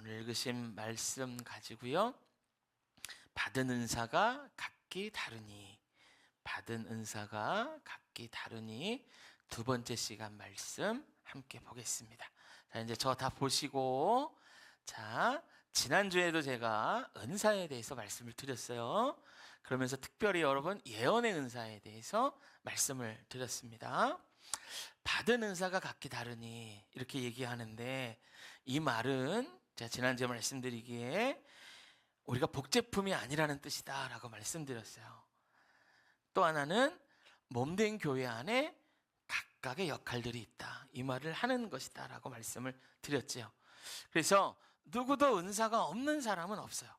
오늘 읽으신 말씀 가지고요. 받은 은사가 각기 다르니, 받은 은사가 각기 다르니 두 번째 시간 말씀 함께 보겠습니다. 자, 이제 저 다 보시고, 자, 지난주에도 제가 은사에 대해서 말씀을 드렸어요. 그러면서 특별히 여러분 예언의 은사에 대해서 말씀을 드렸습니다. 받은 은사가 각기 다르니 이렇게 얘기하는데, 이 말은 제가 지난주에 말씀드리기에 우리가 복제품이 아니라는 뜻이다 라고 말씀드렸어요. 또 하나는 몸된 교회 안에 각각의 역할들이 있다, 이 말을 하는 것이다 라고 말씀을 드렸죠. 그래서 누구도 은사가 없는 사람은 없어요.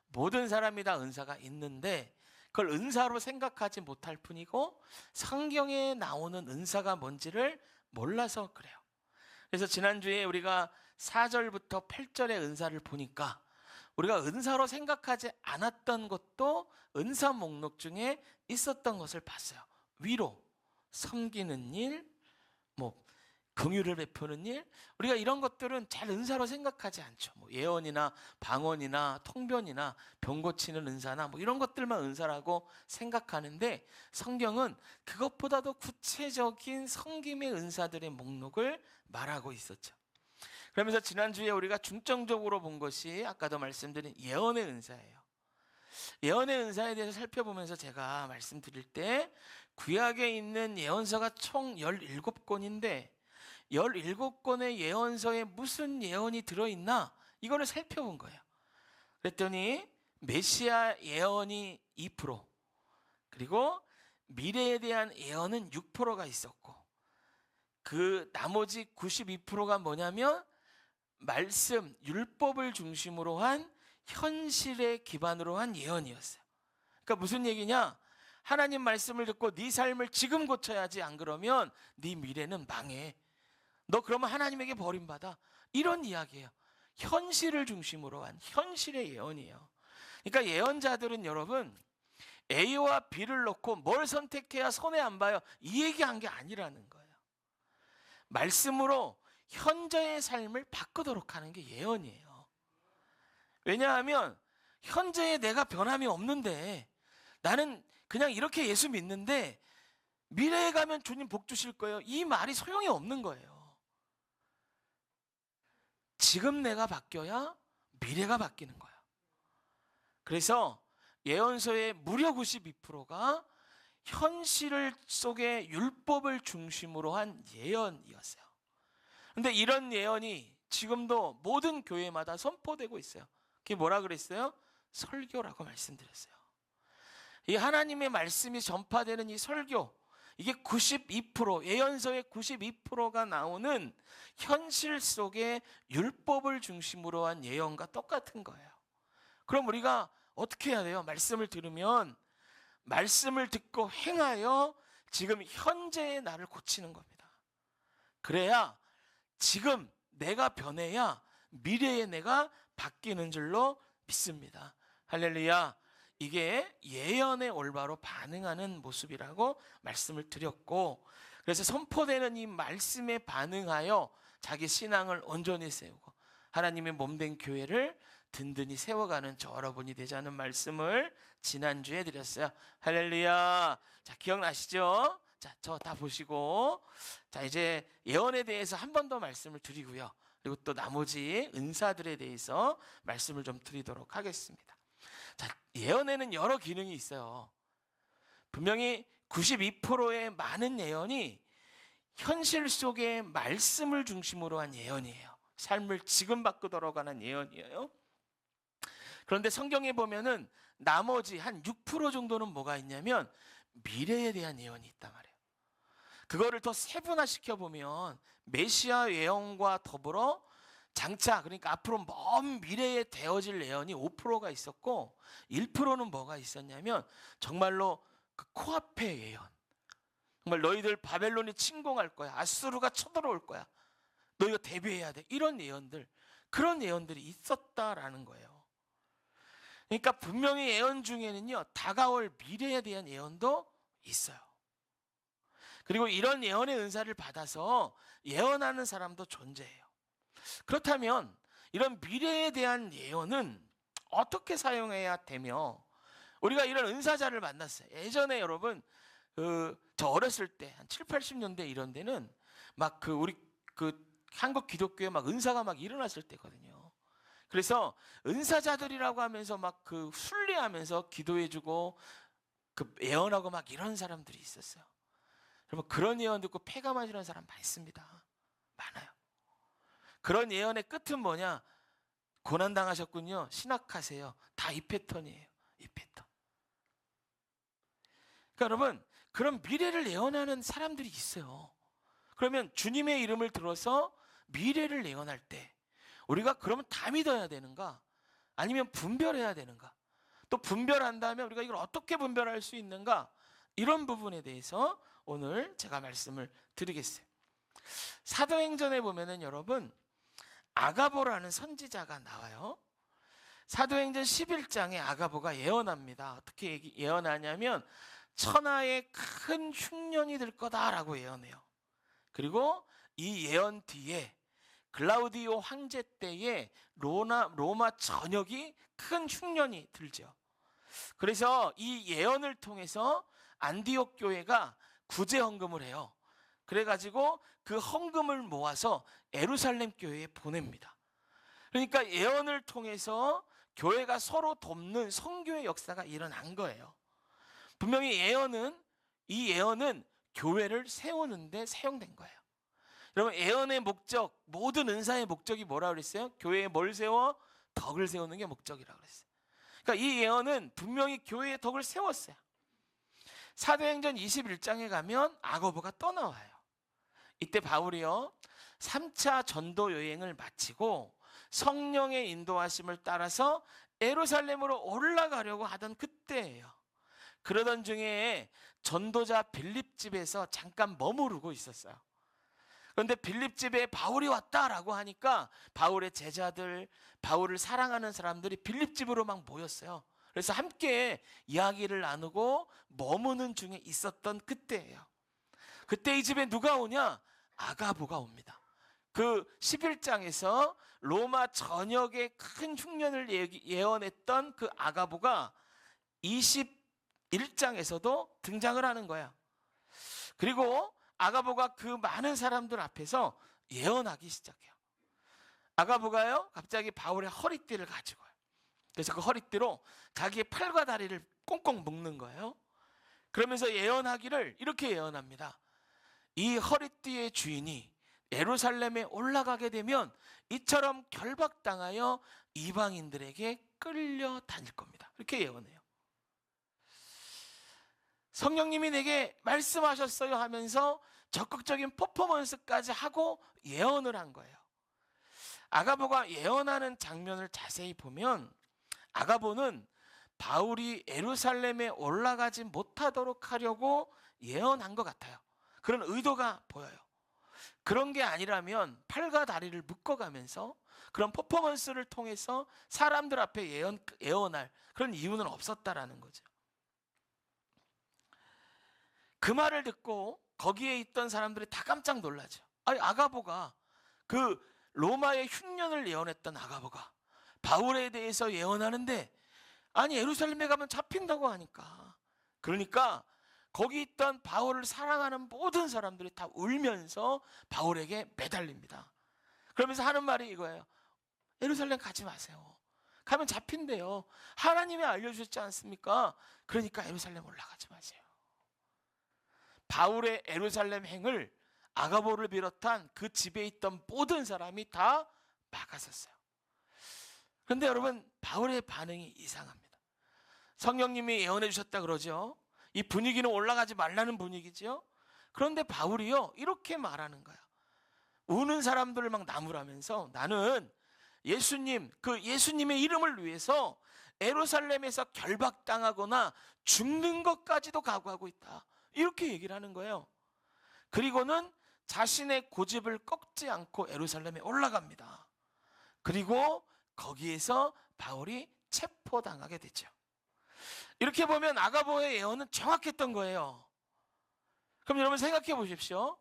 모든 사람이 다 은사가 있는데 그걸 은사로 생각하지 못할 뿐이고 성경에 나오는 은사가 뭔지를 몰라서 그래요. 그래서 지난주에 우리가 4절부터 8절의 은사를 보니까 우리가 은사로 생각하지 않았던 것도 은사 목록 중에 있었던 것을 봤어요. 위로, 섬기는 일, 긍휼을 베푸는 일, 우리가 이런 것들은 잘 은사로 생각하지 않죠. 예언이나 방언이나 통변이나 병 고치는 은사나 이런 것들만 은사라고 생각하는데, 성경은 그것보다도 구체적인 섬김의 은사들의 목록을 말하고 있었죠. 그러면서 지난주에 우리가 중점적으로 본 것이 아까도 말씀드린 예언의 은사예요. 예언의 은사에 대해서 살펴보면서 제가 말씀드릴 때 구약에 있는 예언서가 총 17권인데 17권의 예언서에 무슨 예언이 들어있나, 이거를 살펴본 거예요. 그랬더니 메시아 예언이 2%, 그리고 미래에 대한 예언은 6%가 있었고, 그 나머지 92%가 뭐냐면 말씀, 율법을 중심으로 한 현실에 기반으로 한 예언이었어요. 그러니까 무슨 얘기냐? 하나님 말씀을 듣고 네 삶을 지금 고쳐야지, 안 그러면 네 미래는 망해, 너 그러면 하나님에게 버림받아, 이런 이야기예요. 현실을 중심으로 한 현실의 예언이에요. 그러니까 예언자들은 여러분 A와 B를 놓고 뭘 선택해야 손해 안 봐요, 이 얘기한 게 아니라는 거예요. 말씀으로 현재의 삶을 바꾸도록 하는 게 예언이에요. 왜냐하면 현재에 내가 변함이 없는데, 나는 그냥 이렇게 예수 믿는데 미래에 가면 주님 복 주실 거예요, 이 말이 소용이 없는 거예요. 지금 내가 바뀌어야 미래가 바뀌는 거예요. 그래서 예언서의 무려 92%가 현실 속의 율법을 중심으로 한 예언이었어요. 그런데 이런 예언이 지금도 모든 교회마다 선포되고 있어요. 그게 뭐라 그랬어요? 설교라고 말씀드렸어요. 이 하나님의 말씀이 전파되는 이 설교, 이게 92%, 예언서의 92%가 나오는 현실 속의 율법을 중심으로 한 예언과 똑같은 거예요. 그럼 우리가 어떻게 해야 돼요? 말씀을 들으면 말씀을 듣고 행하여 지금 현재의 나를 고치는 겁니다. 그래야 지금 내가 변해야 미래의 내가 바뀌는 줄로 믿습니다. 할렐루야. 이게 예언에 올바로 반응하는 모습이라고 말씀을 드렸고, 그래서 선포되는 이 말씀에 반응하여 자기 신앙을 온전히 세우고 하나님의 몸된 교회를 든든히 세워가는 저 여러분이 되자는 말씀을 지난주에 드렸어요. 할렐루야. 자, 기억나시죠? 자, 저 다 보시고, 자, 이제 예언에 대해서 한 번 더 말씀을 드리고요, 그리고 또 나머지 은사들에 대해서 말씀을 좀 드리도록 하겠습니다. 자, 예언에는 여러 기능이 있어요. 분명히 92%의 많은 예언이 현실 속의 말씀을 중심으로 한 예언이에요. 삶을 지금 바꾸도록 하는 예언이에요. 그런데 성경에 보면은 나머지 한 6% 정도는 뭐가 있냐면 미래에 대한 예언이 있단 말이에요. 그거를 더 세분화시켜 보면 메시아 예언과 더불어 장차, 그러니까 앞으로 먼 미래에 되어질 예언이 5%가 있었고, 1%는 뭐가 있었냐면 정말로 그 코앞의 예언, 정말 너희들 바벨론이 침공할 거야, 아수르가 쳐들어올 거야, 너 이거 대비해야 돼, 이런 예언들, 그런 예언들이 있었다라는 거예요. 그러니까 분명히 예언 중에는요, 다가올 미래에 대한 예언도 있어요. 그리고 이런 예언의 은사를 받아서 예언하는 사람도 존재해요. 그렇다면 이런 미래에 대한 예언은 어떻게 사용해야 되며, 우리가 이런 은사자를 만났어요. 예전에 여러분 저 어렸을 때 한 7, 80년대 이런 데는 막 우리 한국 기독교에 막 은사가 막 일어났을 때거든요. 그래서 은사자들이라고 하면서 막 순례하면서 기도해주고 예언하고 막 이런 사람들이 있었어요. 여러분 그런 예언 듣고 폐가 맞으는 사람 많습니다. 많아요. 그런 예언의 끝은 뭐냐? 고난 당하셨군요. 신학하세요. 다 이 패턴이에요. 이 패턴. 그러니까 여러분 그런 미래를 예언하는 사람들이 있어요. 그러면 주님의 이름을 들어서 미래를 예언할 때 우리가 그러면 다 믿어야 되는가? 아니면 분별해야 되는가? 또 분별한다면 우리가 이걸 어떻게 분별할 수 있는가? 이런 부분에 대해서 오늘 제가 말씀을 드리겠어요. 사도행전에 보면은 여러분 아가보라는 선지자가 나와요. 사도행전 11장에 아가보가 예언합니다. 어떻게 예언하냐면 천하에 큰 흉년이 들 거다라고 예언해요. 그리고 이 예언 뒤에 글라우디오 황제 때에 로마 전역이 큰 흉년이 들죠. 그래서 이 예언을 통해서 안디옥 교회가 구제 헌금을 해요. 그래가지고 그 헌금을 모아서 예루살렘 교회에 보냅니다. 그러니까 예언을 통해서 교회가 서로 돕는 선교의 역사가 일어난 거예요. 분명히 이 예언은 교회를 세우는데 사용된 거예요. 여러분 예언의 목적, 모든 은사의 목적이 뭐라고 그랬어요? 교회에 뭘 세워? 덕을 세우는 게 목적이라고 그랬어요. 그러니까 이 예언은 분명히 교회의 덕을 세웠어요. 사도행전 21장에 가면 아가보가 떠나와요. 이때 바울이요 3차 전도 여행을 마치고 성령의 인도하심을 따라서 예루살렘으로 올라가려고 하던 그때예요. 그러던 중에 전도자 빌립 집에서 잠깐 머무르고 있었어요. 그런데 빌립 집에 바울이 왔다라고 하니까 바울의 제자들, 바울을 사랑하는 사람들이 빌립 집으로 막 모였어요. 그래서 함께 이야기를 나누고 머무는 중에 있었던 그때예요. 그때 이 집에 누가 오냐? 아가보가 옵니다. 그 11장에서 로마 전역의 큰 흉년을 예언했던 그 아가보가 21장에서도 등장을 하는 거야. 그리고 아가보가 그 많은 사람들 앞에서 예언하기 시작해요. 아가보가요 갑자기 바울의 허리띠를 가지고요. 그래서 그 허리띠로 자기의 팔과 다리를 꽁꽁 묶는 거예요. 그러면서 예언하기를 이렇게 예언합니다. 이 허리띠의 주인이 예루살렘에 올라가게 되면 이처럼 결박당하여 이방인들에게 끌려 다닐 겁니다. 이렇게 예언해요. 성령님이 내게 말씀하셨어요 하면서 적극적인 퍼포먼스까지 하고 예언을 한 거예요. 아가보가 예언하는 장면을 자세히 보면 아가보는 바울이 예루살렘에 올라가지 못하도록 하려고 예언한 것 같아요. 그런 의도가 보여요. 그런 게 아니라면 팔과 다리를 묶어가면서 그런 퍼포먼스를 통해서 사람들 앞에 예언할 그런 이유는 없었다라는 거죠. 그 말을 듣고 거기에 있던 사람들이 다 깜짝 놀라죠. 아니 아가보가 그 로마의 흉년을 예언했던 아가보가 바울에 대해서 예언하는데 아니 예루살렘에 가면 잡힌다고 하니까 그러니까 거기 있던 바울을 사랑하는 모든 사람들이 다 울면서 바울에게 매달립니다. 그러면서 하는 말이 이거예요. 예루살렘 가지 마세요. 가면 잡힌대요. 하나님이 알려주셨지 않습니까? 그러니까 예루살렘 올라가지 마세요. 바울의 예루살렘 행을 아가보를 비롯한 그 집에 있던 모든 사람이 다 막았었어요. 그런데 여러분 바울의 반응이 이상합니다. 성령님이 예언해 주셨다 그러죠. 이 분위기는 올라가지 말라는 분위기죠. 그런데 바울이요 이렇게 말하는 거야. 우는 사람들을 막 나무라면서 나는 예수님의 이름을 위해서 예루살렘에서 결박당하거나 죽는 것까지도 각오하고 있다. 이렇게 얘기를 하는 거예요. 그리고는 자신의 고집을 꺾지 않고 예루살렘에 올라갑니다. 그리고 거기에서 바울이 체포당하게 되죠. 이렇게 보면 아가보의 예언은 정확했던 거예요. 그럼 여러분 생각해 보십시오.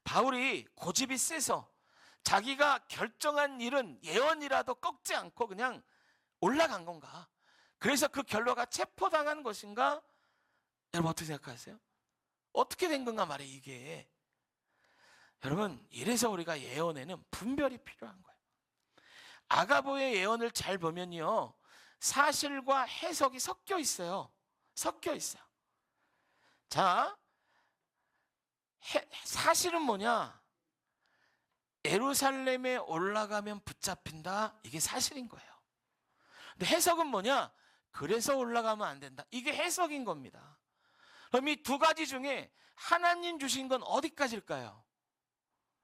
바울이 고집이 세서 자기가 결정한 일은 예언이라도 꺾지 않고 그냥 올라간 건가? 그래서 그 결과가 체포당한 것인가? 여러분 어떻게 생각하세요? 어떻게 된 건가 말이에요 이게. 여러분 이래서 우리가 예언에는 분별이 필요한 거예요. 아가보의 예언을 잘 보면요, 사실과 해석이 섞여 있어요. 섞여 있어요. 자, 사실은 뭐냐? 예루살렘에 올라가면 붙잡힌다. 이게 사실인 거예요. 근데 해석은 뭐냐? 그래서 올라가면 안 된다. 이게 해석인 겁니다. 그럼 이 두 가지 중에 하나님 주신 건 어디까지일까요?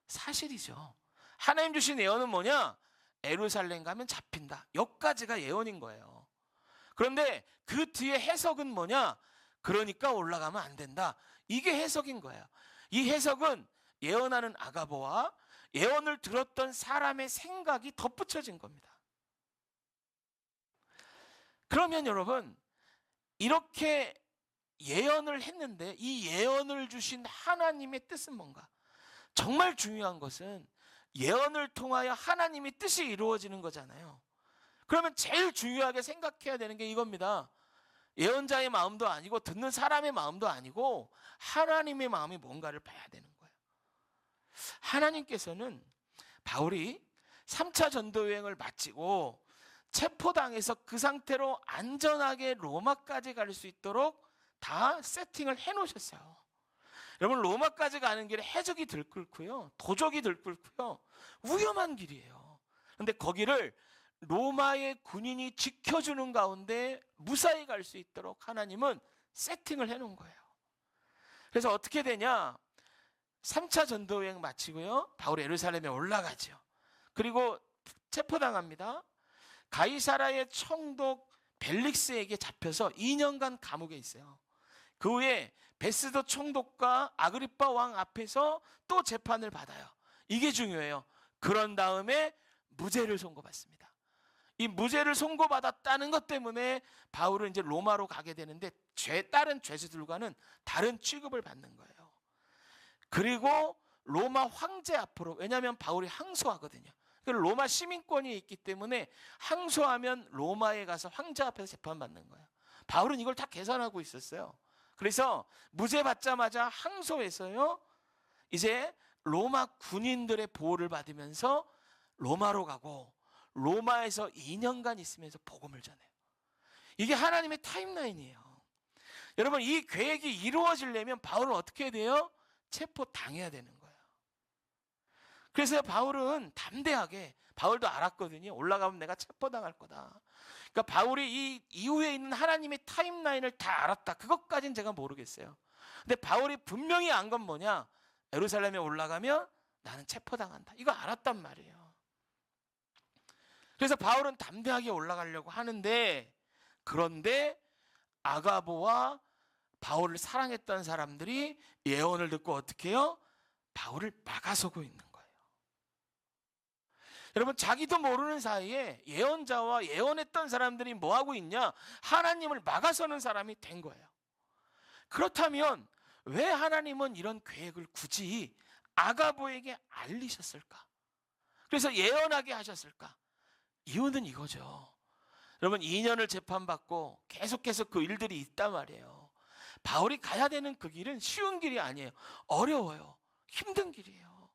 사실이죠. 하나님 주신 예언은 뭐냐? 예루살렘 가면 잡힌다. 여기까지가 예언인 거예요. 그런데 그 뒤에 해석은 뭐냐? 그러니까 올라가면 안 된다. 이게 해석인 거예요. 이 해석은 예언하는 아가보와 예언을 들었던 사람의 생각이 덧붙여진 겁니다. 그러면 여러분, 이렇게 예언을 했는데 이 예언을 주신 하나님의 뜻은 뭔가? 정말 중요한 것은 예언을 통하여 하나님의 뜻이 이루어지는 거잖아요. 그러면 제일 중요하게 생각해야 되는 게 이겁니다. 예언자의 마음도 아니고 듣는 사람의 마음도 아니고 하나님의 마음이 뭔가를 봐야 되는 거예요. 하나님께서는 바울이 3차 전도 여행을 마치고 체포당해서 그 상태로 안전하게 로마까지 갈 수 있도록 다 세팅을 해놓으셨어요. 여러분 로마까지 가는 길에 해적이 들끓고요, 도적이 들끓고요, 위험한 길이에요. 그런데 거기를 로마의 군인이 지켜주는 가운데 무사히 갈 수 있도록 하나님은 세팅을 해놓은 거예요. 그래서 어떻게 되냐? 3차 전도 여행 마치고요, 바울이 예루살렘에 올라가죠. 그리고 체포당합니다. 가이사라의 총독 벨릭스에게 잡혀서 2년간 감옥에 있어요. 그 후에 베스도 총독과 아그리빠 왕 앞에서 또 재판을 받아요. 이게 중요해요. 그런 다음에 무죄를 선고받습니다. 이 무죄를 선고받았다는 것 때문에 바울은 이제 로마로 가게 되는데 다른 죄수들과는 다른 취급을 받는 거예요. 그리고 로마 황제 앞으로, 왜냐하면 바울이 항소하거든요. 로마 시민권이 있기 때문에 항소하면 로마에 가서 황제 앞에서 재판받는 거예요. 바울은 이걸 다 계산하고 있었어요. 그래서 무죄 받자마자 항소해서요, 이제 로마 군인들의 보호를 받으면서 로마로 가고 로마에서 2년간 있으면서 복음을 전해요. 이게 하나님의 타임라인이에요. 여러분 이 계획이 이루어지려면 바울은 어떻게 해야 돼요? 체포당해야 되는 거예요. 그래서 바울은 담대하게, 바울도 알았거든요. 올라가면 내가 체포당할 거다. 그러니까 바울이 이 이후에 있는 하나님의 타임라인을 다 알았다. 그것까지는 제가 모르겠어요. 근데 바울이 분명히 안 건 뭐냐? 예루살렘에 올라가면 나는 체포당한다. 이거 알았단 말이에요. 그래서 바울은 담대하게 올라가려고 하는데, 그런데 아가보와 바울을 사랑했던 사람들이 예언을 듣고 어떻게 해요? 바울을 막아서고 있는 거예요. 여러분 자기도 모르는 사이에 예언자와 예언했던 사람들이 뭐하고 있냐? 하나님을 막아서는 사람이 된 거예요. 그렇다면 왜 하나님은 이런 계획을 굳이 아가보에게 알리셨을까? 그래서 예언하게 하셨을까? 이유는 이거죠. 여러분 2년을 재판받고 계속해서 그 일들이 있단 말이에요. 바울이 가야 되는 그 길은 쉬운 길이 아니에요. 어려워요. 힘든 길이에요.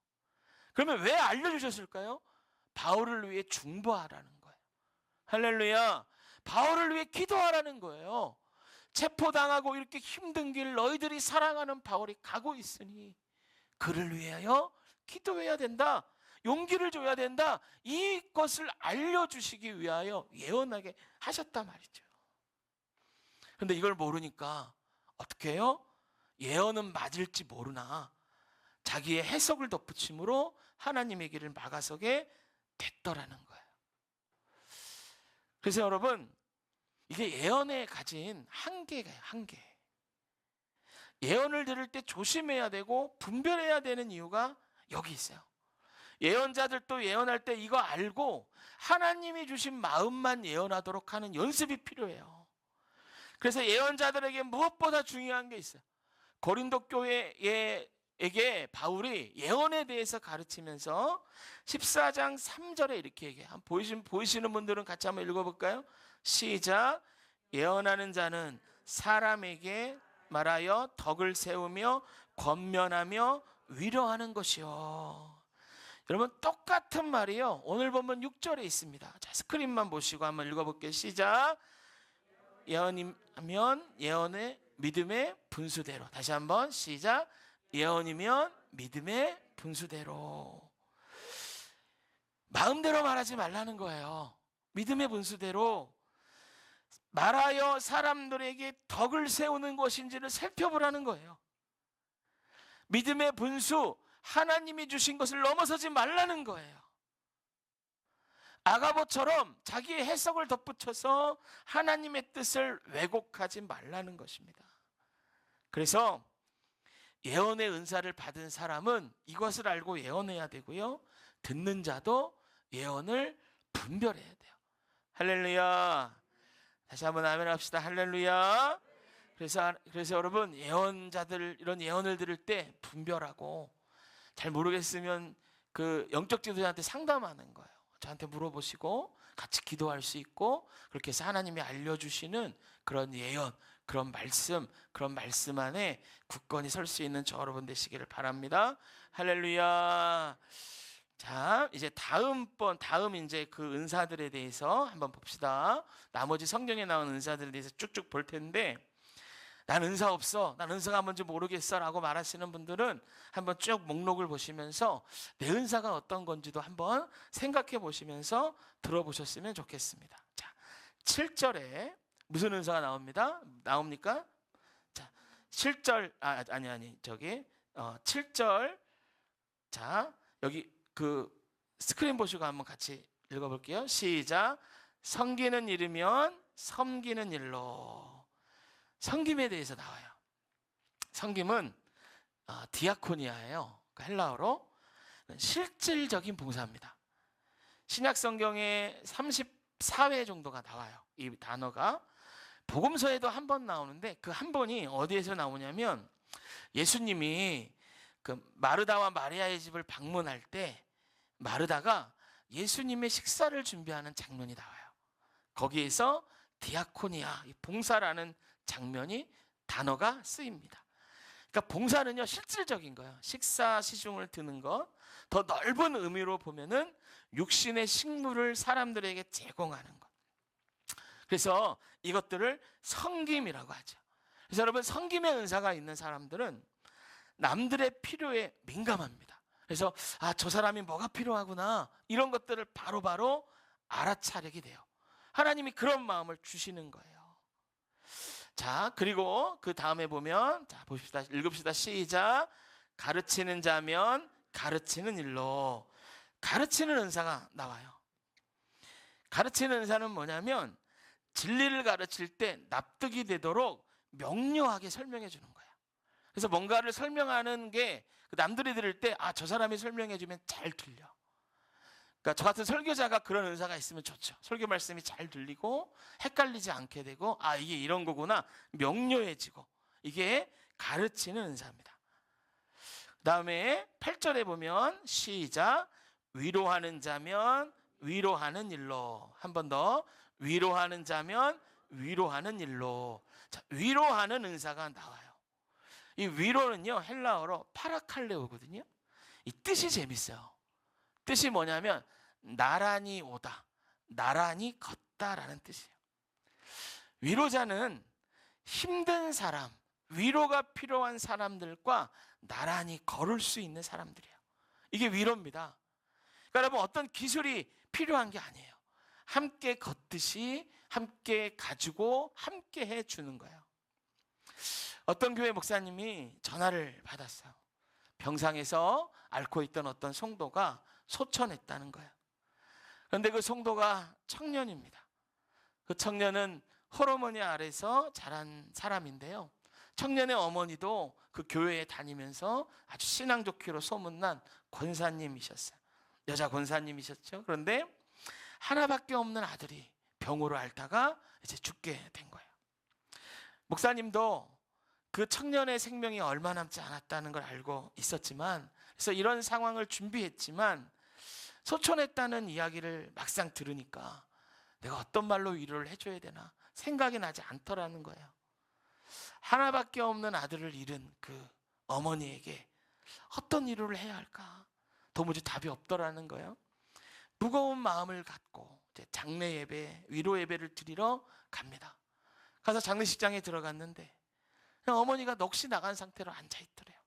그러면 왜 알려주셨을까요? 바울을 위해 중보하라는 거예요. 할렐루야. 바울을 위해 기도하라는 거예요. 체포당하고 이렇게 힘든 길 너희들이 사랑하는 바울이 가고 있으니 그를 위하여 기도해야 된다. 용기를 줘야 된다. 이것을 알려주시기 위하여 예언하게 하셨단 말이죠. 그런데 이걸 모르니까 어떻게 해요? 예언은 맞을지 모르나 자기의 해석을 덧붙임으로 하나님의 길을 막아서게 됐더라는 거예요. 그래서 여러분 이게 예언에 가진 한계예요. 한계. 예언을 들을 때 조심해야 되고 분별해야 되는 이유가 여기 있어요. 예언자들도 예언할 때 이거 알고 하나님이 주신 마음만 예언하도록 하는 연습이 필요해요. 그래서 예언자들에게 무엇보다 중요한 게 있어요. 고린도 교회의 디모데에게 바울이 예언에 대해서 가르치면서 14장 3절에 이렇게 얘기해요. 보이시는 분들은 같이 한번 읽어볼까요? 시작. 예언하는 자는 사람에게 말하여 덕을 세우며 권면하며 위로하는 것이요. 여러분, 똑같은 말이요, 오늘 본문 6절에 있습니다. 자, 스크린만 보시고 한번 읽어볼게요. 시작. 예언이면 예언의 믿음의 분수대로. 다시 한번 시작. 예언이면 믿음의 분수대로. 마음대로 말하지 말라는 거예요. 믿음의 분수대로 말하여 사람들에게 덕을 세우는 것인지를 살펴보라는 거예요. 믿음의 분수, 하나님이 주신 것을 넘어서지 말라는 거예요. 아가보처럼 자기의 해석을 덧붙여서 하나님의 뜻을 왜곡하지 말라는 것입니다. 그래서 예언의 은사를 받은 사람은 이것을 알고 예언해야 되고요, 듣는 자도 예언을 분별해야 돼요. 할렐루야. 다시 한번 아멘 합시다. 할렐루야. 그래서 여러분, 예언자들 이런 예언을 들을 때 분별하고, 잘 모르겠으면 그 영적 지도자한테 상담하는 거예요. 저한테 물어보시고 같이 기도할 수 있고, 그렇게 해서 하나님이 알려주시는 그런 예언, 그런 말씀 안에 굳건히 설 수 있는 저 여러분 되시기를 바랍니다. 할렐루야. 자, 이제 다음 이제 그 은사들에 대해서 한번 봅시다. 나머지 성경에 나온 은사들에 대해서 쭉쭉 볼 텐데, 난 은사 없어, 난 은사가 뭔지 모르겠어 라고 말하시는 분들은 한번 쭉 목록을 보시면서 내 은사가 어떤 건지도 한번 생각해 보시면서 들어보셨으면 좋겠습니다. 자, 7절에 무슨 은사가 나옵니까? 자, 7절, 저기 7절. 자, 여기 그 스크린 보시고 한번 같이 읽어볼게요. 시작. 섬기는 일이면 섬기는 일로. 섬김에 대해서 나와요. 섬김은 디아코니아예요. 헬라어로 실질적인 봉사입니다. 신약 성경에 34회 정도가 나와요. 이 단어가 복음서에도 한 번 나오는데, 그 한 번이 어디에서 나오냐면, 예수님이 그 마르다와 마리아의 집을 방문할 때 마르다가 예수님의 식사를 준비하는 장면이 나와요. 거기에서 디아코니아, 봉사라는 단어가 쓰입니다. 그러니까 봉사는요, 실질적인 거예요. 식사 시중을 드는 것. 더 넓은 의미로 보면은 육신의 식물을 사람들에게 제공하는 것. 그래서 이것들을 섬김이라고 하죠. 그래서 여러분, 섬김의 은사가 있는 사람들은 남들의 필요에 민감합니다. 그래서 저 사람이 뭐가 필요하구나, 이런 것들을 바로바로 알아차리게 돼요. 하나님이 그런 마음을 주시는 거예요. 자, 그리고 그 다음에 보면, 자, 봅시다. 읽읍시다. 시작. 가르치는 자면 가르치는 일로. 가르치는 은사가 나와요. 가르치는 은사는 뭐냐면, 진리를 가르칠 때 납득이 되도록 명료하게 설명해 주는 거예요. 그래서 뭔가를 설명하는 게 남들이 들을 때 저 사람이 설명해 주면 잘 들려. 그러니까 저 같은 설교자가 그런 은사가 있으면 좋죠. 설교 말씀이 잘 들리고 헷갈리지 않게 되고, 이게 이런 거구나, 명료해지고. 이게 가르치는 은사입니다. 그 다음에 8절에 보면 시작. 위로하는 자면 위로하는 일로. 한 번 더. 위로하는 자면 위로하는 일로. 자, 위로하는 은사가 나와요. 이 위로는요, 헬라어로 파라칼레오거든요. 이 뜻이 재밌어요. 뜻이 뭐냐면 나란히 오다, 나란히 걷다라는 뜻이에요. 위로자는 힘든 사람, 위로가 필요한 사람들과 나란히 걸을 수 있는 사람들이에요. 이게 위로입니다. 그러니까 여러분, 어떤 기술이 필요한 게 아니에요. 함께 걷듯이 함께 가지고 함께 해주는 거예요. 어떤 교회 목사님이 전화를 받았어요. 병상에서 앓고 있던 어떤 성도가 소천했다는 거예요. 그런데 그 성도가 청년입니다. 그 청년은 홀어머니 아래서 자란 사람인데요, 청년의 어머니도 그 교회에 다니면서 아주 신앙 좋기로 소문난 권사님이셨어요. 여자 권사님이셨죠. 그런데 하나밖에 없는 아들이 병으로 앓다가 이제 죽게 된 거예요. 목사님도 그 청년의 생명이 얼마 남지 않았다는 걸 알고 있었지만, 그래서 이런 상황을 준비했지만 소천했다는 이야기를 막상 들으니까 내가 어떤 말로 위로를 해줘야 되나 생각이 나지 않더라는 거예요. 하나밖에 없는 아들을 잃은 그 어머니에게 어떤 위로를 해야 할까 도무지 답이 없더라는 거예요. 무거운 마음을 갖고 이제 장례 예배, 위로 예배를 드리러 갑니다. 가서 장례식장에 들어갔는데 그냥 어머니가 넋이 나간 상태로 앉아있더래요.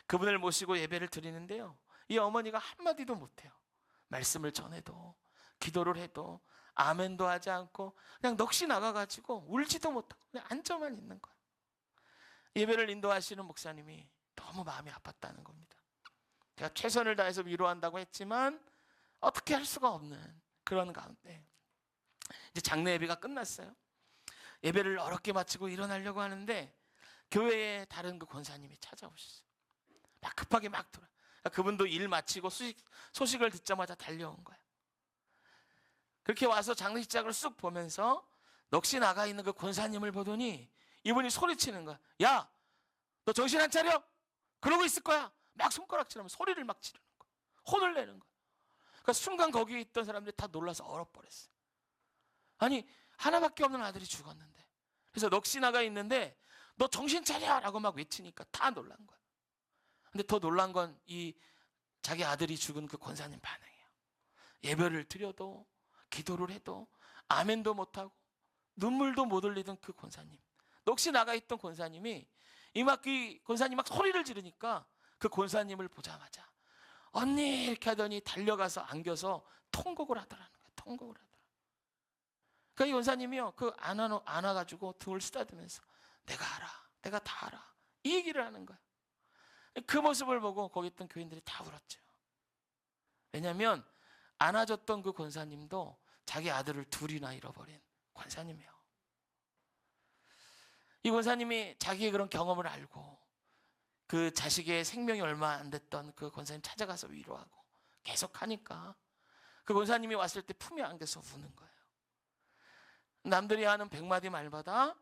그분을 모시고 예배를 드리는데요, 이 어머니가 한마디도 못해요. 말씀을 전해도 기도를 해도 아멘도 하지 않고 그냥 넋이 나가가지고 울지도 못하고 그냥 앉아만 있는 거예요. 예배를 인도하시는 목사님이 너무 마음이 아팠다는 겁니다. 제가 최선을 다해서 위로한다고 했지만 어떻게 할 수가 없는 그런 가운데 이제 장례 예배가 끝났어요. 예배를 어렵게 마치고 일어나려고 하는데 교회에 다른 그 권사님이 찾아오셨어요. 막 급하게 막 돌아. 그분도 일 마치고 소식을 듣자마자 달려온 거예요. 그렇게 와서 장례식장을 쑥 보면서 넋이 나가 있는 그 권사님을 보더니 이분이 소리치는 거야. 야, 너 정신 안 차려? 그러고 있을 거야. 막 손가락질하면서 소리를 막 지르는 거야. 혼을 내는 거야. 그러니까 순간 거기에 있던 사람들이 다 놀라서 얼어버렸어요. 아니, 하나밖에 없는 아들이 죽었는데, 그래서 넋이 나가 있는데 너 정신 차려! 라고 막 외치니까 다 놀란 거야. 근데 더 놀란 건 이 자기 아들이 죽은 그 권사님 반응이에요. 예배를 드려도 기도를 해도 아멘도 못하고 눈물도 못 흘리던 그 권사님, 넋이 나가 있던 권사님이 이 권사님 막 소리를 지르니까 그 권사님을 보자마자 언니 이렇게 하더니 달려가서 안겨서 통곡을 하더라는 거예요. 통곡을 하더라. 그러니까 이 권사님이요, 그 안아가지고 등을 쓰다듬으면서 내가 알아, 내가 다 알아, 이 얘기를 하는 거예요. 그 모습을 보고 거기 있던 교인들이 다 울었죠. 왜냐하면 안아줬던 그 권사님도 자기 아들을 둘이나 잃어버린 권사님이에요. 이 권사님이 자기의 그런 경험을 알고 그 자식의 생명이 얼마 안 됐던 그 권사님 찾아가서 위로하고 계속 하니까 그 권사님이 왔을 때 품에 안겨서 우는 거예요. 남들이 하는 100마디 말마다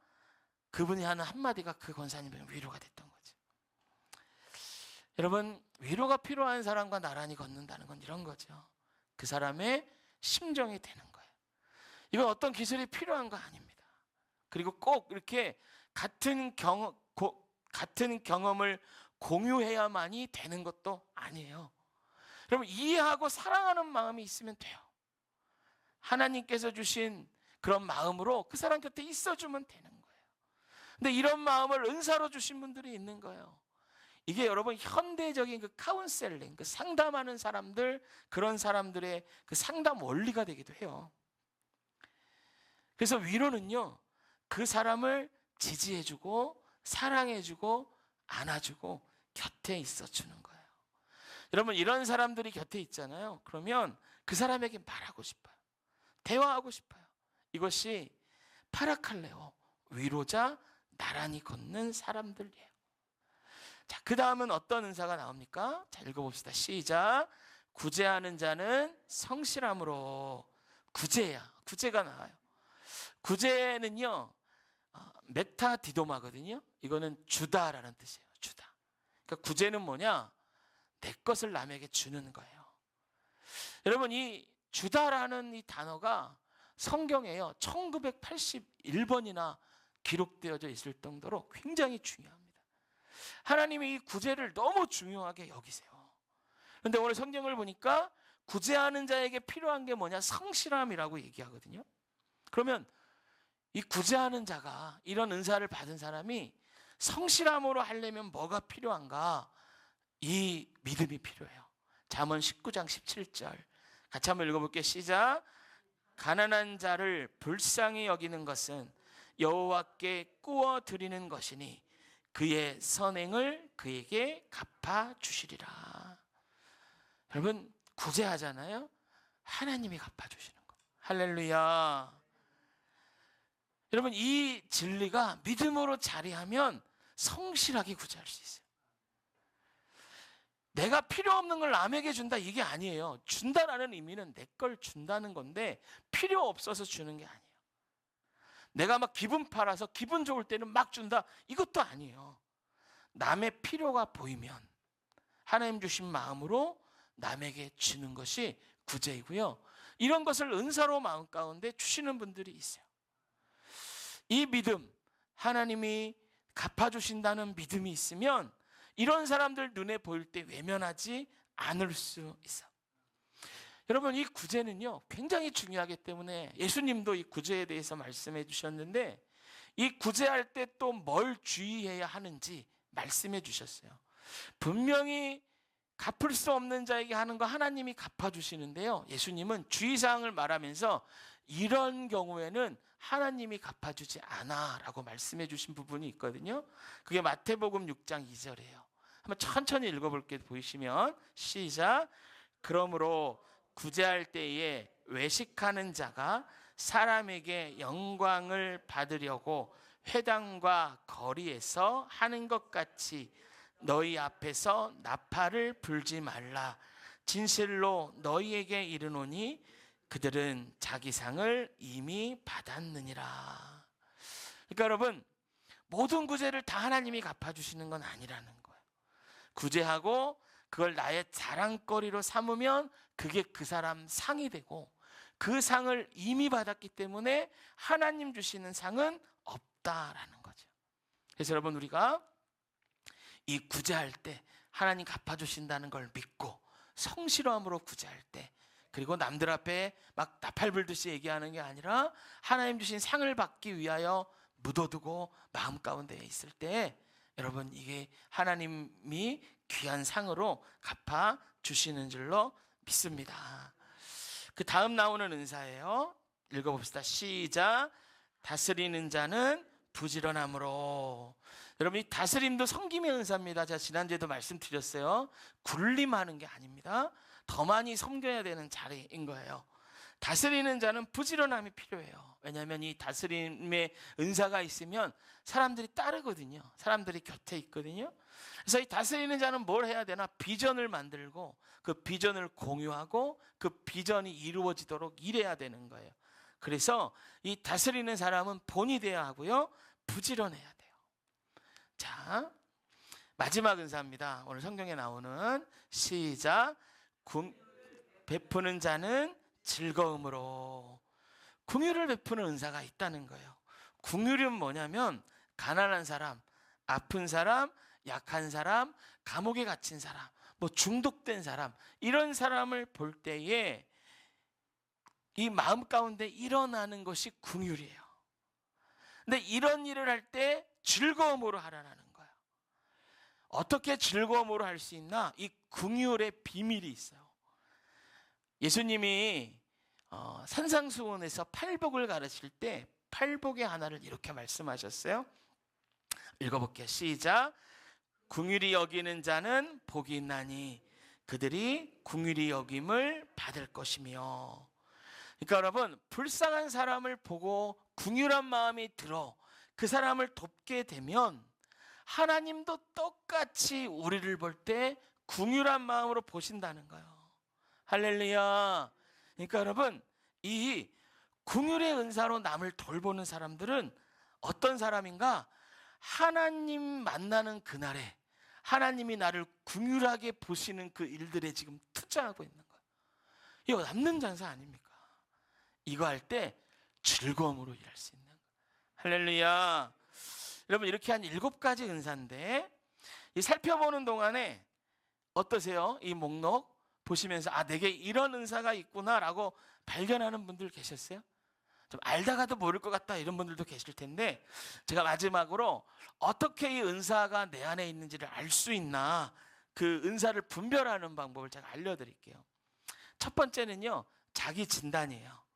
그분이 하는 한마디가 그 권사님의 위로가 됐던 거죠. 여러분, 위로가 필요한 사람과 나란히 걷는다는 건 이런 거죠. 그 사람의 심정이 되는 거예요. 이건 어떤 기술이 필요한 거 아닙니다. 그리고 꼭 이렇게 같은 경험을 공유해야만이 되는 것도 아니에요. 여러분, 이해하고 사랑하는 마음이 있으면 돼요. 하나님께서 주신 그런 마음으로 그 사람 곁에 있어주면 되는 거예요. 근데 이런 마음을 은사로 주신 분들이 있는 거예요. 이게 여러분 현대적인 그 카운셀링, 그 상담하는 사람들, 그런 사람들의 그 상담 원리가 되기도 해요. 그래서 위로는요, 그 사람을 지지해주고 사랑해주고 안아주고 곁에 있어주는 거예요. 여러분, 이런 사람들이 곁에 있잖아요. 그러면 그 사람에게 말하고 싶어요. 대화하고 싶어요. 이것이 파라칼레오, 위로자, 나란히 걷는 사람들이에요. 자, 그 다음은 어떤 은사가 나옵니까? 자, 읽어봅시다. 시작. 구제하는 자는 성실함으로. 구제가 나와요. 구제는요, 메타디도마거든요. 이거는 주다라는 뜻이에요. 주다. 그러니까 구제는 뭐냐? 내 것을 남에게 주는 거예요. 여러분, 이 주다라는 이 단어가 성경에요 1981번이나 기록되어져 있을 정도로 굉장히 중요합니다. 하나님이 이 구제를 너무 중요하게 여기세요. 그런데 오늘 성경을 보니까 구제하는 자에게 필요한 게 뭐냐? 성실함이라고 얘기하거든요. 그러면 이 구제하는 자가, 이런 은사를 받은 사람이 성실함으로 하려면 뭐가 필요한가? 이 믿음이 필요해요. 잠언 19장 17절 같이 한번 읽어볼게요. 시작. 가난한 자를 불쌍히 여기는 것은 여호와께 꾸어 드리는 것이니 그의 선행을 그에게 갚아주시리라. 여러분, 구제하잖아요. 하나님이 갚아주시는 거. 할렐루야. 여러분, 이 진리가 믿음으로 자리하면 성실하게 구제할 수 있어요. 내가 필요 없는 걸 남에게 준다, 이게 아니에요. 준다라는 의미는 내 걸 준다는 건데 필요 없어서 주는 게 아니에요. 내가 막 기분 팔아서 기분 좋을 때는 막 준다, 이것도 아니에요. 남의 필요가 보이면 하나님 주신 마음으로 남에게 주는 것이 구제이고요. 이런 것을 은사로 마음 가운데 주시는 분들이 있어요. 이 믿음, 하나님이 갚아주신다는 믿음이 있으면 이런 사람들 눈에 보일 때 외면하지 않을 수 있어. 여러분, 이 구제는요 굉장히 중요하기 때문에 예수님도 이 구제에 대해서 말씀해 주셨는데, 이 구제할 때 또 뭘 주의해야 하는지 말씀해 주셨어요. 분명히 갚을 수 없는 자에게 하는 거 하나님이 갚아주시는데요, 예수님은 주의사항을 말하면서 이런 경우에는 하나님이 갚아주지 않아 라고 말씀해 주신 부분이 있거든요. 그게 마태복음 6장 2절이에요. 한번 천천히 읽어볼게요. 보이시면 시작. 그러므로 구제할 때에 외식하는 자가 사람에게 영광을 받으려고 회당과 거리에서 하는 것 같이 너희 앞에서 나팔을 불지 말라. 진실로 너희에게 이르노니 그들은 자기 상을 이미 받았느니라. 그러니까 여러분, 모든 구제를 다 하나님이 갚아주시는 건 아니라는 거예요. 구제하고 그걸 나의 자랑거리로 삼으면 그게 그 사람 상이 되고, 그 상을 이미 받았기 때문에 하나님 주시는 상은 없다라는 거죠. 그래서 여러분, 우리가 이 구제할 때 하나님 갚아주신다는 걸 믿고 성실함으로 구제할 때, 그리고 남들 앞에 막 나팔 불듯이 얘기하는 게 아니라 하나님 주신 상을 받기 위하여 묻어두고 마음 가운데 있을 때, 여러분, 이게 하나님이 귀한 상으로 갚아주시는 줄로 믿습니다. 그 다음 나오는 은사예요. 읽어봅시다. 시작. 다스리는 자는 부지런함으로. 여러분, 이 다스림도 섬김의 은사입니다. 제가 지난주에도 말씀드렸어요. 굴림하는 게 아닙니다. 더 많이 섬겨야 되는 자리인 거예요. 다스리는 자는 부지런함이 필요해요. 왜냐하면 이 다스림의 은사가 있으면 사람들이 따르거든요. 사람들이 곁에 있거든요. 그래서 이 다스리는 자는 뭘 해야 되나? 비전을 만들고 그 비전을 공유하고 그 비전이 이루어지도록 일해야 되는 거예요. 그래서 이 다스리는 사람은 본이 돼야 하고요, 부지런해야 돼요. 자, 마지막 은사입니다. 오늘 성경에 나오는 시작. 베푸는 자는 즐거움으로. 긍휼을 베푸는 은사가 있다는 거예요. 긍휼은 뭐냐면 가난한 사람, 아픈 사람, 약한 사람, 감옥에 갇힌 사람, 뭐 중독된 사람, 이런 사람을 볼 때에 이 마음 가운데 일어나는 것이 긍휼이에요. 근데 이런 일을 할 때 즐거움으로 하라는 거예요. 어떻게 즐거움으로 할 수 있나? 이 긍휼의 비밀이 있어요. 예수님이 산상수훈에서 팔복을 가르칠 때 팔복의 하나를 이렇게 말씀하셨어요. 읽어볼게요. 시작. 긍휼히 여기는 자는 복이 있나니 그들이 긍휼히 여김을 받을 것이며. 그러니까 여러분, 불쌍한 사람을 보고 긍휼한 마음이 들어 그 사람을 돕게 되면 하나님도 똑같이 우리를 볼 때 긍휼한 마음으로 보신다는 거예요. 할렐루야. 그러니까 여러분, 이 긍휼의 은사로 남을 돌보는 사람들은 어떤 사람인가? 하나님 만나는 그날에 하나님이 나를 긍휼하게 보시는 그 일들에 지금 투자하고 있는 거예요. 이거 남는 장사 아닙니까? 이거 할 때 즐거움으로 일할 수 있는 거예요. 할렐루야. 여러분, 이렇게 한 7가지 은사인데, 이 살펴보는 동안에 어떠세요? 이 목록 보시면서 내게 이런 은사가 있구나라고 발견하는 분들 계셨어요? 좀 알다가도 모를 것 같다 이런 분들도 계실 텐데, 제가 마지막으로 어떻게 이 은사가 내 안에 있는지를 알 수 있나, 그 은사를 분별하는 방법을 제가 알려드릴게요. 첫 번째는요, 자기 진단이에요.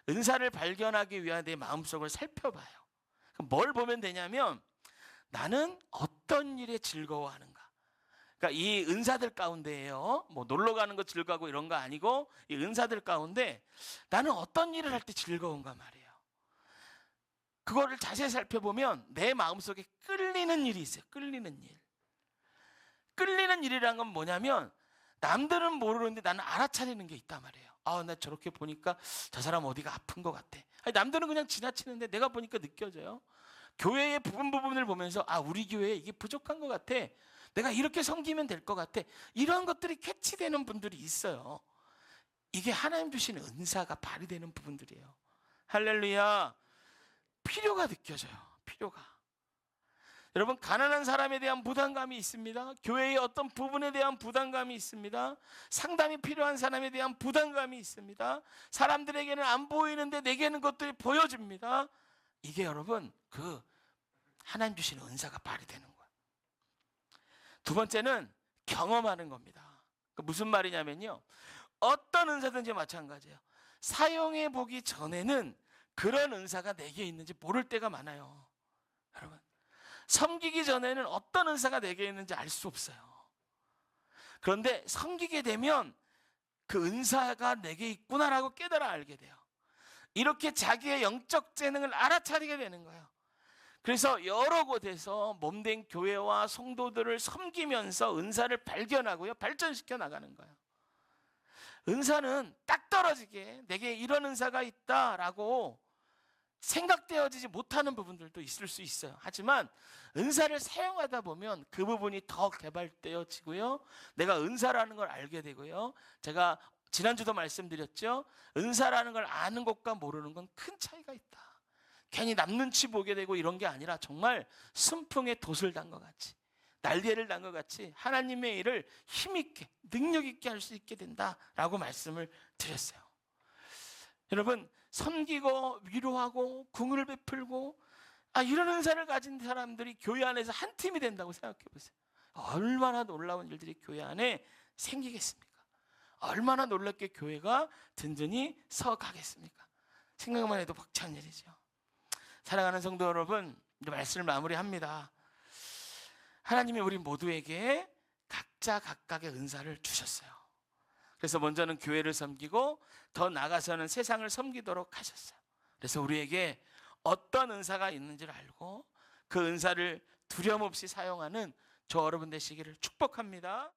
은사를 발견하기 위한 내 마음속을 살펴봐요. 뭘 보면 되냐면, 나는 어떤 일에 즐거워하는가. 그러니까 이 은사들 가운데에요, 뭐 놀러 가는 거 즐거워하고 이런 거 아니고, 이 은사들 가운데 나는 어떤 일을 할 때 즐거운가 말이에요. 그거를 자세히 살펴보면 내 마음속에 끌리는 일이 있어요. 끌리는 일. 끌리는 일이란 건 뭐냐면, 남들은 모르는데 나는 알아차리는 게 있단 말이에요. 나 저렇게 보니까 저 사람 어디가 아픈 것 같아. 아니, 남들은 그냥 지나치는데 내가 보니까 느껴져요. 교회의 부분을 보면서 우리 교회에 이게 부족한 것 같아. 내가 이렇게 섬기면 될 것 같아. 이런 것들이 캐치되는 분들이 있어요. 이게 하나님 주신 은사가 발휘되는 부분들이에요. 할렐루야. 필요가 느껴져요. 필요가. 여러분, 가난한 사람에 대한 부담감이 있습니다. 교회의 어떤 부분에 대한 부담감이 있습니다. 상담이 필요한 사람에 대한 부담감이 있습니다. 사람들에게는 안 보이는데 내게는 것들이 보여집니다. 이게 여러분 하나님 주신 은사가 발휘되는 거예요. 두 번째는 경험하는 겁니다. 무슨 말이냐면요, 어떤 은사든지 마찬가지예요. 사용해 보기 전에는 그런 은사가 내게 있는지 모를 때가 많아요. 여러분, 섬기기 전에는 어떤 은사가 내게 있는지 알 수 없어요. 그런데 섬기게 되면 그 은사가 내게 있구나라고 깨달아 알게 돼요. 이렇게 자기의 영적 재능을 알아차리게 되는 거예요. 그래서 여러 곳에서 몸된 교회와 성도들을 섬기면서 은사를 발견하고요, 발전시켜 나가는 거예요. 은사는 딱 떨어지게 내게 이런 은사가 있다라고 생각되어지지 못하는 부분들도 있을 수 있어요. 하지만 은사를 사용하다 보면 그 부분이 더 개발되어지고요, 내가 은사라는 걸 알게 되고요. 제가 지난주도 말씀드렸죠. 은사라는 걸 아는 것과 모르는 건 큰 차이가 있다. 괜히 남 눈치 보게 되고 이런 게 아니라 정말 순풍에 돛을 단 것 같이, 날개를 단 것 같이 하나님의 일을 힘있게 능력있게 할 수 있게 된다라고 말씀을 드렸어요. 여러분, 섬기고 위로하고 궁을 베풀고 이런 은사를 가진 사람들이 교회 안에서 한 팀이 된다고 생각해 보세요. 얼마나 놀라운 일들이 교회 안에 생기겠습니까? 얼마나 놀랍게 교회가 든든히 서가겠습니까? 생각만 해도 벅찬 일이죠. 사랑하는 성도 여러분, 이제 말씀을 마무리합니다. 하나님이 우리 모두에게 각자 각각의 은사를 주셨어요. 그래서 먼저는 교회를 섬기고 더 나아가서는 세상을 섬기도록 하셨어요. 그래서 우리에게 어떤 은사가 있는지를 알고 그 은사를 두려움 없이 사용하는 저 여러분 되시기를 축복합니다.